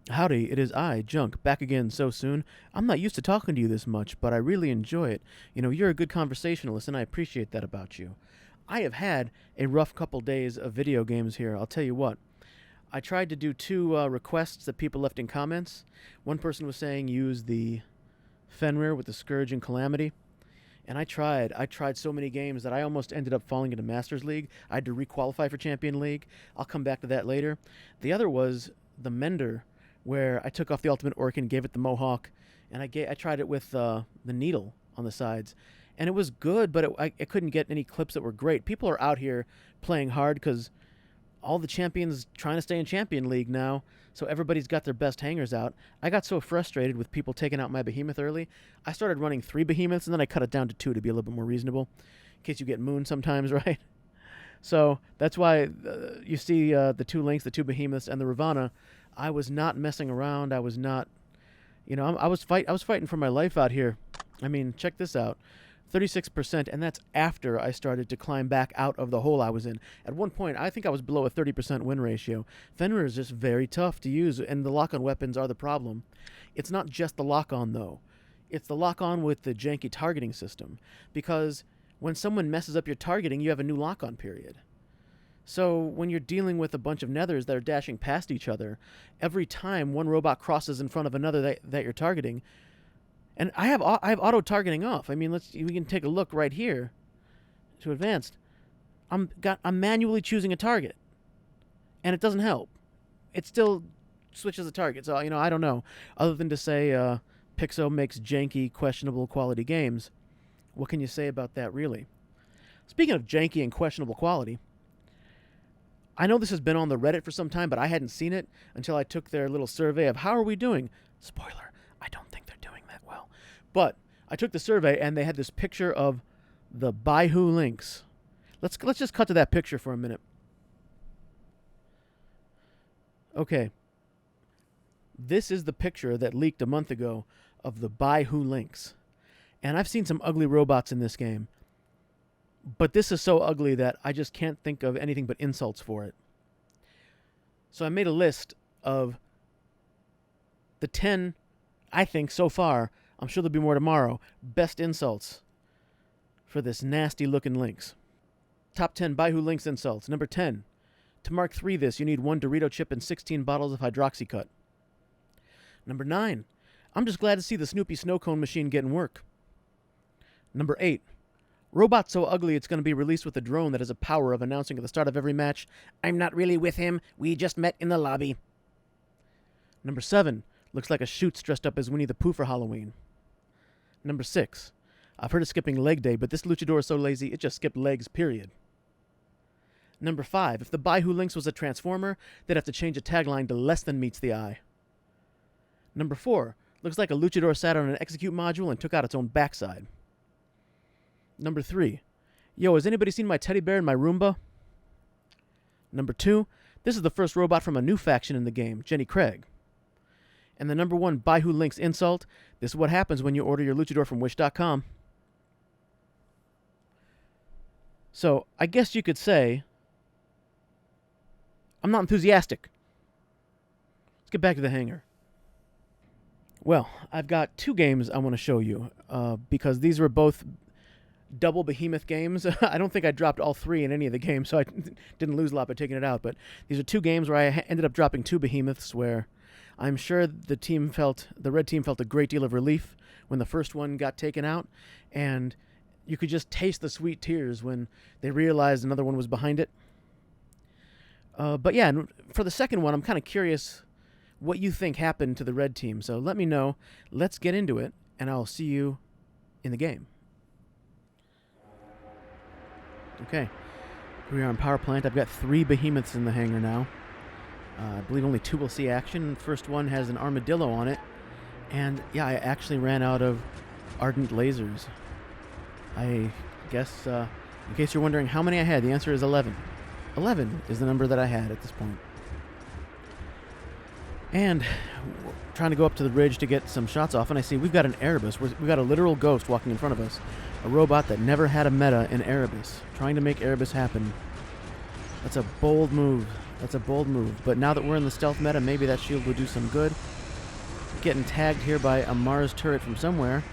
Howdy, it is I, Junk, back again so soon. I'm not used to talking to you this much, but I really enjoy it. You know, you're a good conversationalist, and I appreciate that about you. I have had a rough couple days of video games here, I'll tell you what. I tried to do two requests that people left in comments. One person was saying use the Fenrir with the Scourge and Calamity. And I tried. I tried so many games that I almost ended up falling into Masters League. I had to requalify for Champion League. I'll come back to that later. The other was the Mender, where I took off the Ultimate Orkin, gave it the Mohawk, and I tried it with the needle on the sides. And it was good, but I couldn't get any clips that were great. People are out here playing hard because all the champions trying to stay in Champion League now, so everybody's got their best hangers out. I got so frustrated with people taking out my Behemoth early, I started running 3 Behemoths, and then I cut it down to 2 to be a little bit more reasonable, in case you get mooned sometimes, right? So that's why you see the 2 Lynx, the 2 Behemoths, and the Ravana. I was not messing around. I was not, I was fighting for my life out here. I mean, check this out. 36%, and that's after I started to climb back out of the hole I was in. At one point, I think I was below a 30% win ratio. Fenrir is just very tough to use, and the lock-on weapons are the problem. It's not just the lock-on, though. It's the lock-on with the janky targeting system, because when someone messes up your targeting, you have a new lock-on period. So when you're dealing with a bunch of nethers that are dashing past each other, every time one robot crosses in front of another that you're targeting, and I have auto targeting off. I mean, we can take a look right here to advanced. I'm manually choosing a target, and it doesn't help. It still switches the target. So I don't know. Other than to say Pixo makes janky, questionable quality games, what can you say about that really? Speaking of janky and questionable quality, I know this has been on the Reddit for some time, but I hadn't seen it until I took their little survey of how are we doing. Spoiler, I don't think they're doing that well. But I took the survey, and they had this picture of the Baihu Lynx. Let's just cut to that picture for a minute. Okay. This is the picture that leaked a month ago of the Baihu Lynx. And I've seen some ugly robots in this game. But this is so ugly that I just can't think of anything but insults for it. So I made a list of the 10, I think, so far, I'm sure there'll be more tomorrow, best insults for this nasty-looking lynx. Top 10 Baihu Lynx insults. Number 10. To Mark III this, you need 1 Dorito chip and 16 bottles of Hydroxycut. Number 9. I'm just glad to see the Snoopy snow cone machine getting work. Number 8. Robot so ugly it's going to be released with a drone that has a power of announcing at the start of every match, I'm not really with him, we just met in the lobby. Number 7. Looks like a Shoots dressed up as Winnie the Pooh for Halloween. Number 6. I've heard of skipping leg day, but this luchador is so lazy it just skipped legs, period. Number 5. If the Baihu Lynx was a transformer, they'd have to change a tagline to less than meets the eye. Number 4. Looks like a luchador sat on an execute module and took out its own backside. Number 3. Yo, has anybody seen my teddy bear and my Roomba? Number 2. This is the first robot from a new faction in the game, Jenny Craig. And the number 1 Baihu Lynx insult, this is what happens when you order your luchador from Wish.com. So, I guess you could say, I'm not enthusiastic. Let's get back to the hangar. Well, I've got 2 games I want to show you, because these were both double Behemoth games. I don't think I dropped all 3 in any of the games, so I didn't lose a lot by taking it out, but these are 2 games where I ended up dropping 2 Behemoths, where I'm sure the red team felt a great deal of relief when the first one got taken out, and you could just taste the sweet tears when they realized another one was behind it. But yeah, for the second one, I'm kind of curious what you think happened to the red team, so let me know. Let's get into it, and I'll see you in the game. Okay, here we are in power plant. I've got 3 Behemoths in the hangar now. I believe only 2 will see action. The first one has an armadillo on it. And yeah, I actually ran out of ardent lasers. I guess, in case you're wondering how many I had, the answer is 11. 11 is the number that I had at this point. And trying to go up to the ridge to get some shots off, and I see we've got an Erebus. We've got a literal ghost walking in front of us. A robot that never had a meta in Erebus. Trying to make Erebus happen. That's a bold move. That's a bold move. But now that we're in the stealth meta, maybe that shield will do some good. Getting tagged here by a Mars turret from somewhere.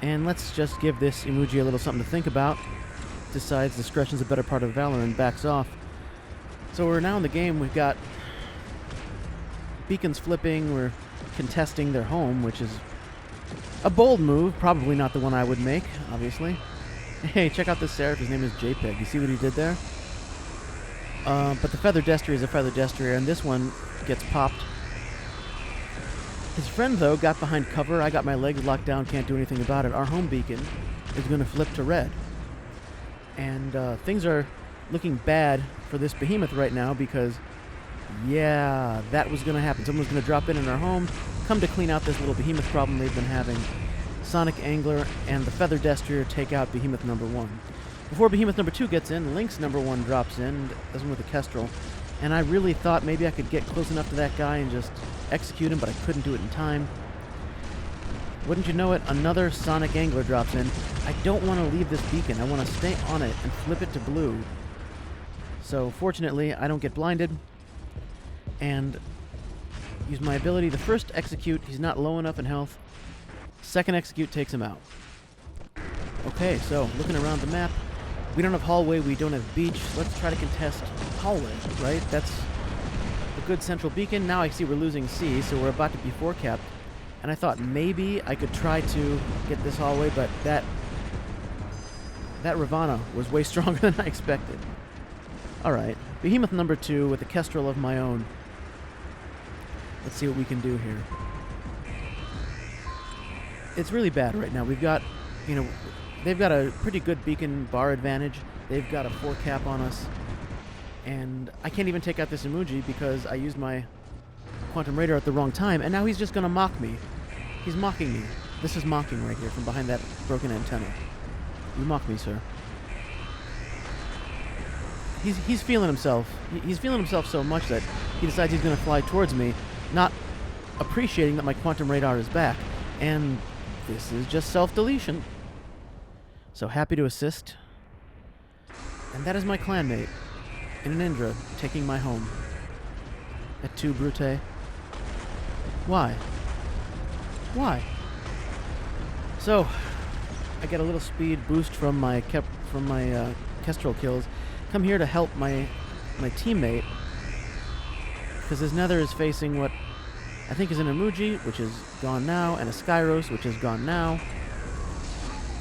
And let's just give this emoji a little something to think about. Decides discretion's a better part of valor and backs off. So we're now in the game. We've got beacons flipping. We're contesting their home, which is a bold move. Probably not the one I would make, obviously. Hey, check out this Seraph. His name is JPEG. You see what he did there? But the Feather Destrier is a Feather Destrier, and this one gets popped. His friend, though, got behind cover. I got my legs locked down, can't do anything about it. Our home beacon is going to flip to red. And things are looking bad for this Behemoth right now because, yeah, that was going to happen. Someone's going to drop in our home, come to clean out this little Behemoth problem they've been having. Sonic Angler and the Feather Destrier take out Behemoth number 1. Before Behemoth number 2 gets in, Lynx number 1 drops in, this one with a Kestrel. And I really thought maybe I could get close enough to that guy and just execute him, but I couldn't do it in time. Wouldn't you know it, another Sonic Angler drops in. I don't want to leave this beacon. I want to stay on it and flip it to blue. So fortunately, I don't get blinded. And use my ability. The first execute, he's not low enough in health. Second execute takes him out. Okay, so looking around the map, we don't have hallway, we don't have beach. Let's try to contest hallway, right? That's a good central beacon. Now I see we're losing C, so we're about to be 4-capped. And I thought maybe I could try to get this hallway, but that Ravana was way stronger than I expected. Alright, Behemoth number 2 with a Kestrel of my own. Let's see what we can do here. It's really bad right now. We've got, you know, they've got a pretty good beacon bar advantage. They've got a 4-cap on us. And I can't even take out this emoji because I used my quantum radar at the wrong time, and now he's just going to mock me. He's mocking me. This is mocking right here from behind that broken antenna. You mock me, sir. He's feeling himself. He's feeling himself so much that he decides he's going to fly towards me, not appreciating that my quantum radar is back. And this is just self-deletion. So happy to assist. And that is my clanmate in an Indra taking my home. At 2 Brute. Why? Why? So, I get a little speed boost from my Kestrel kills. Come here to help my teammate, because his nether is facing what I think is an Emoji, which is gone now, and a Skyros, which is gone now.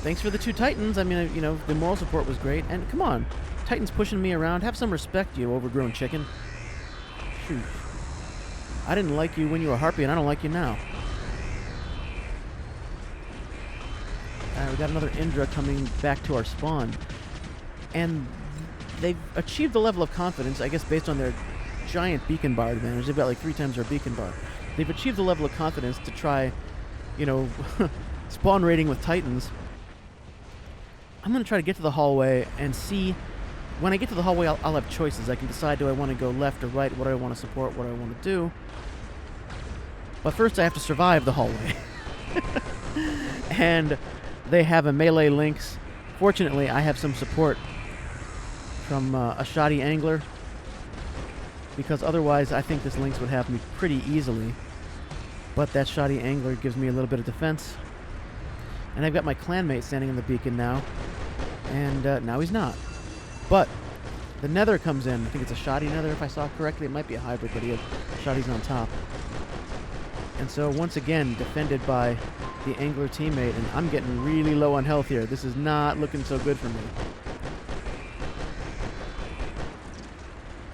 Thanks for the 2 Titans. I mean, you know, the moral support was great. And come on, Titans pushing me around. Have some respect, you overgrown chicken. Shoot. I didn't like you when you were Harpy, and I don't like you now. We got another Indra coming back to our spawn. And they've achieved the level of confidence, I guess, based on their giant beacon bar advantage. They've got like 3 times our beacon bar. They've achieved the level of confidence to try, you know, spawn raiding with Titans. I'm going to try to get to the hallway and see. When I get to the hallway, I'll have choices. I can decide, do I want to go left or right, what do I want to support, what do I want to do. But first I have to survive the hallway. And they have a melee Lynx. Fortunately, I have some support from a shoddy angler, because otherwise I think this Lynx would have me pretty easily. But that shoddy angler gives me a little bit of defense. And I've got my clanmate standing on the beacon now. And now he's not. But the nether comes in. I think it's a shoddy nether if I saw correctly. It might be a hybrid, but he has shoddies on top. And so once again, defended by the angler teammate, and I'm getting really low on health here. This is not looking so good for me.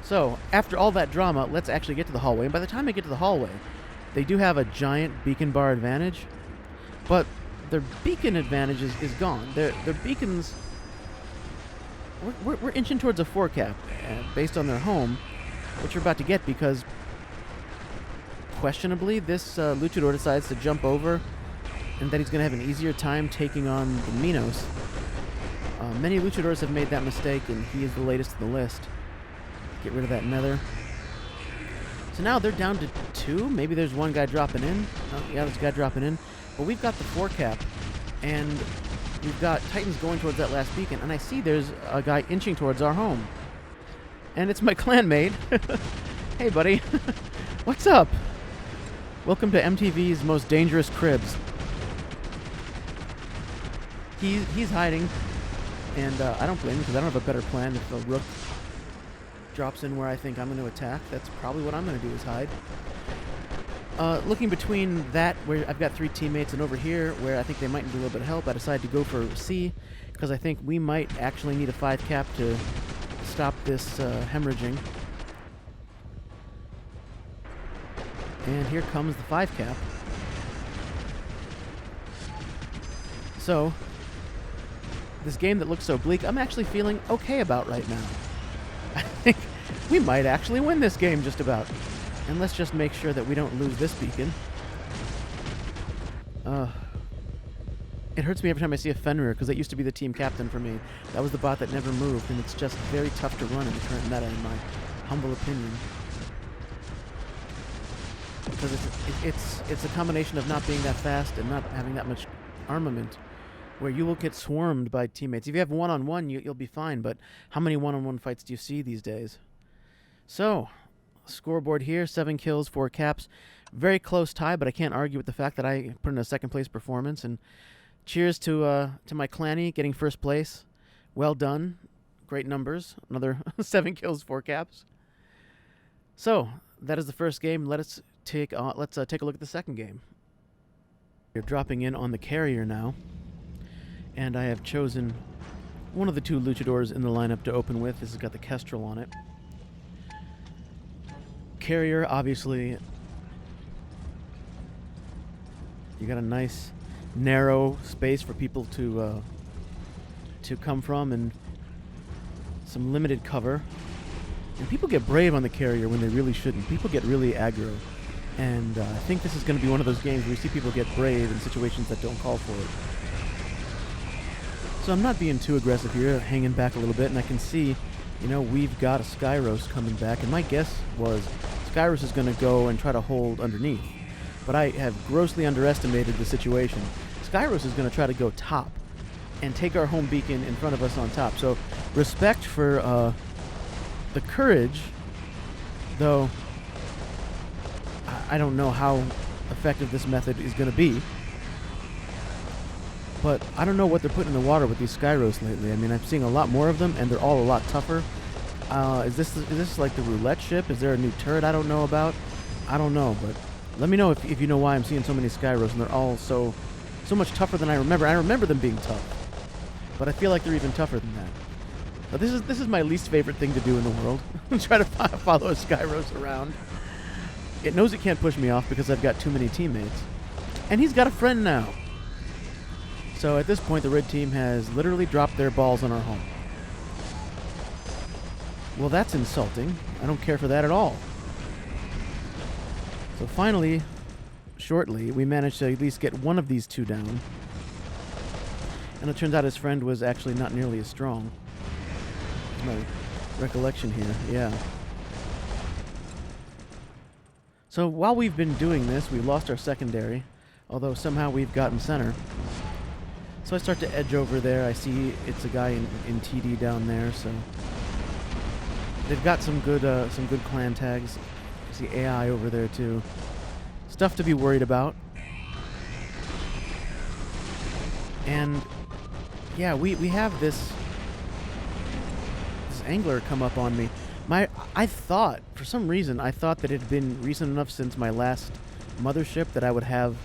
So, after all that drama, let's actually get to the hallway. And by the time I get to the hallway, they do have a giant beacon bar advantage, but their beacon advantage is gone. Their beacons... We're inching towards a 4-cap based on their home, which we're about to get because questionably this Luchador decides to jump over and that he's going to have an easier time taking on the Minos. Many Luchadors have made that mistake, and he is the latest in the list. Get rid of that nether. So now they're down to 2. Maybe there's one guy dropping in. Oh, yeah, there's a guy dropping in. But we've got the 4-cap, and we've got Titans going towards that last beacon, and I see there's a guy inching towards our home. And it's my clanmate. Hey, buddy. What's up? Welcome to MTV's Most Dangerous Cribs. He's hiding, and I don't blame him because I don't have a better plan. If a rook drops in where I think I'm going to attack, that's probably what I'm going to do is hide. Looking between that, where I've got 3 teammates, and over here, where I think they might need a little bit of help, I decided to go for C, because I think we might actually need a 5 cap to stop this hemorrhaging. And here comes the 5 cap. So, this game that looks so bleak, I'm actually feeling okay about right now. I think we might actually win this game just about. And let's just make sure that we don't lose this beacon. It hurts me every time I see a Fenrir, because that used to be the team captain for me. That was the bot that never moved, and it's just very tough to run in the current meta, in my humble opinion. Because it's a combination of not being that fast and not having that much armament, where you will get swarmed by teammates. If you have one-on-one, you'll be fine, but how many one-on-one fights do you see these days? So, scoreboard here, 7 kills, 4 caps. Very close tie, but I can't argue with the fact that I put in a second-place performance. And cheers to my clanny getting first place. Well done. Great numbers. Another 7 kills, 4 caps. So, that is the first game. Let's take a look at the second game. You're dropping in on the carrier now. And I have chosen one of the 2 luchadors in the lineup to open with. This has got the Kestrel on it. Carrier, obviously, you got a nice narrow space for people to come from, and some limited cover. And people get brave on the carrier when they really shouldn't. People get really aggro. And I think this is going to be one of those games where we see people get brave in situations that don't call for it. So I'm not being too aggressive here, hanging back a little bit, and I can see, you know, we've got a Skyros coming back, and my guess was Skyros is going to go and try to hold underneath. But I have grossly underestimated the situation. Skyros is going to try to go top and take our home beacon in front of us on top. So respect for the courage, though I don't know how effective this method is going to be. But I don't know what they're putting in the water with these Skyros lately. I mean, I'm seeing a lot more of them, and they're all a lot tougher. Is this like the roulette ship? Is there a new turret I don't know about? I don't know, but let me know if you know why I'm seeing so many Skyros, and they're all so much tougher than I remember. I remember them being tough, but I feel like they're even tougher than that. Now, this is my least favorite thing to do in the world. Try to follow a Skyros around. It knows it can't push me off because I've got too many teammates. And he's got a friend now. So at this point, the red team has literally dropped their balls on our home. Well, that's insulting. I don't care for that at all. So finally, shortly, we managed to at least get one of these 2 down. And it turns out his friend was actually not nearly as strong. That's my recollection here, yeah. So while we've been doing this, we lost our secondary, although somehow we've gotten center. So I start to edge over there. I see it's a guy in TD down there, so they've got some good clan tags. I see AI over there too. Stuff to be worried about. And yeah, we have this angler come up on me. I thought, for some reason, I thought that it had been recent enough since my last mothership that I would have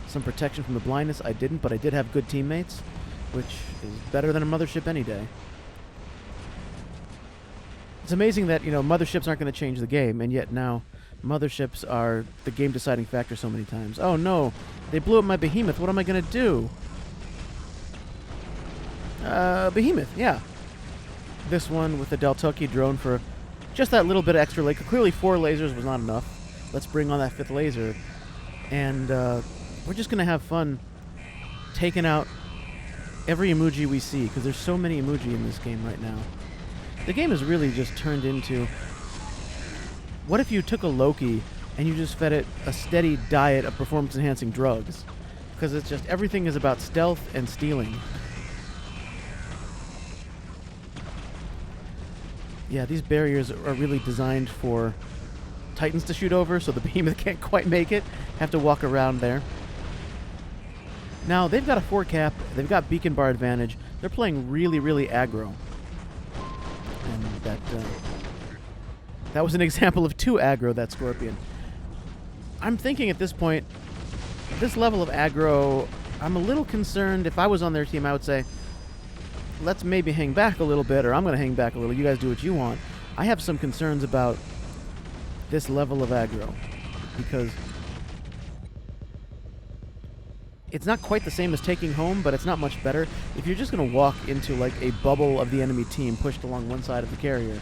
some protection from the blindness. I didn't, but I did have good teammates, which is better than a mothership any day. It's amazing that, you know, motherships aren't going to change the game, and yet now motherships are the game-deciding factor so many times. Oh no, they blew up my Behemoth. What am I going to do? Behemoth, yeah. This one with the Deltucky drone for just that little bit of extra laser. Clearly 4 lasers was not enough. Let's bring on that 5th laser. And we're just going to have fun taking out every emoji we see, because there's so many emoji in this game right now. The game has really just turned into, what if you took a Loki and you just fed it a steady diet of performance-enhancing drugs? Because it's just, everything is about stealth and stealing. Yeah, these barriers are really designed for Titans to shoot over, so the Behemoth can't quite make it. Have to walk around there. Now, they've got a 4 cap. They've got beacon bar advantage. They're playing really, really aggro. And that was an example of 2 aggro, that Scorpion. I'm thinking at this point, this level of aggro, I'm a little concerned. If I was on their team, I would say, let's maybe hang back a little bit, or I'm going to hang back a little. You guys do what you want. I have some concerns about this level of aggro, because it's not quite the same as taking home, but it's not much better. If you're just going to walk into like a bubble of the enemy team pushed along one side of the carrier,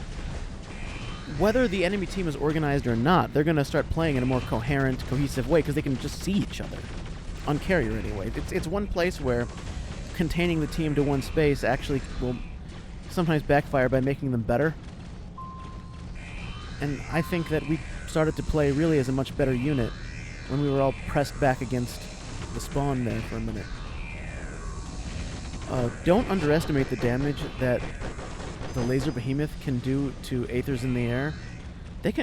whether the enemy team is organized or not, they're going to start playing in a more coherent, cohesive way because they can just see each other. On carrier, anyway. It's one place where containing the team to one space actually will sometimes backfire by making them better. And I think that we started to play really as a much better unit when we were all pressed back against the spawn there for a minute. Don't underestimate the damage that the laser behemoth can do to Aethers in the air.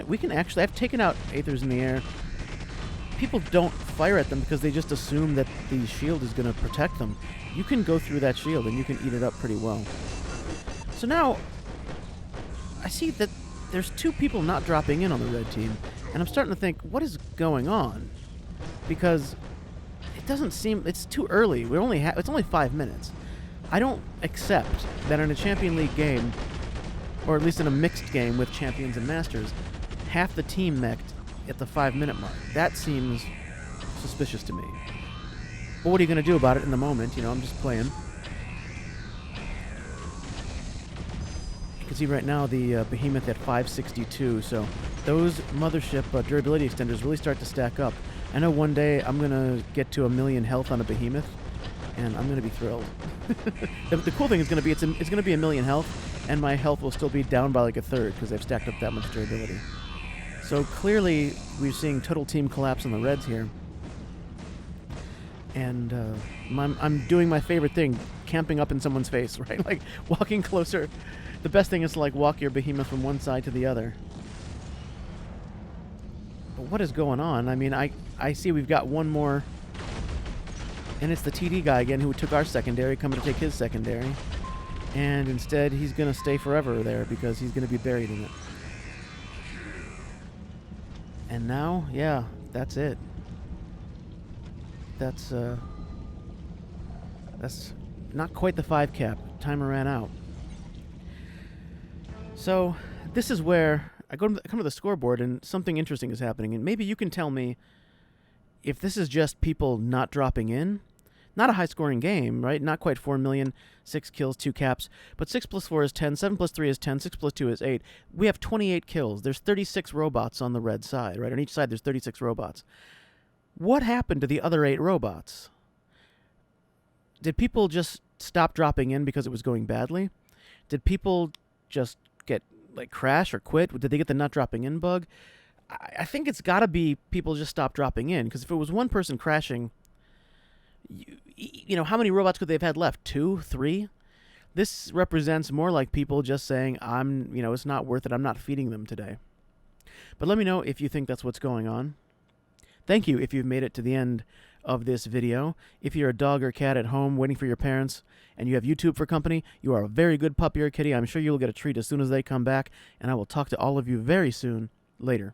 We can actually, I've taken out Aethers in the air. People don't fire at them because they just assume that the shield is going to protect them. You can go through that shield and you can eat it up pretty well. So now, I see that there's 2 people not dropping in on the red team, and I'm starting to think, what is going on? Because it doesn't seem, it's too early. It's only 5 minutes. I don't accept that in a Champion League game, or at least in a mixed game with champions and masters, half the team mech'd at the 5-minute mark. That seems suspicious to me. But what are you going to do about it in the moment? You know, I'm just playing. You can see right now the Behemoth at 562, so those mothership durability extenders really start to stack up. I know one day I'm going to get to 1,000,000 health on a Behemoth, and I'm going to be thrilled. The cool thing is going to be it's going to be 1,000,000 health, and my health will still be down by like a third because they've stacked up that much durability. So clearly, we're seeing total team collapse on the Reds here. And I'm doing my favorite thing, camping up in someone's face, right? Like, walking closer. The best thing is to, like, walk your Behemoth from one side to the other. But what is going on? I mean, I see we've got one more. And it's the TD guy again who took our secondary, coming to take his secondary. And instead, he's going to stay forever there because he's going to be buried in it. And now, yeah, that's it. That's not quite the 5 cap. Timer ran out. So this is where I come to the scoreboard and something interesting is happening. And maybe you can tell me if this is just people not dropping in. Not a high-scoring game, right? Not quite 4 million, 6 kills, 2 caps. But 6 plus 4 is 10, 7 plus 3 is 10, 6 plus 2 is 8. We have 28 kills. There's 36 robots on the red side, right? On each side, there's 36 robots. What happened to the other 8 robots? Did people just stop dropping in because it was going badly? Did people just get, like, crash or quit? Did they get the not dropping in bug? I think it's got to be people just stopped dropping in, because if it was one person crashing, you know, how many robots could they have had left? 2, 3? This represents more like people just saying, it's not worth it. I'm not feeding them today. But let me know if you think that's what's going on. Thank you if you've made it to the end of this video. If you're a dog or cat at home waiting for your parents and you have YouTube for company, you are a very good puppy or kitty. I'm sure you'll get a treat as soon as they come back, and I will talk to all of you very soon. Later.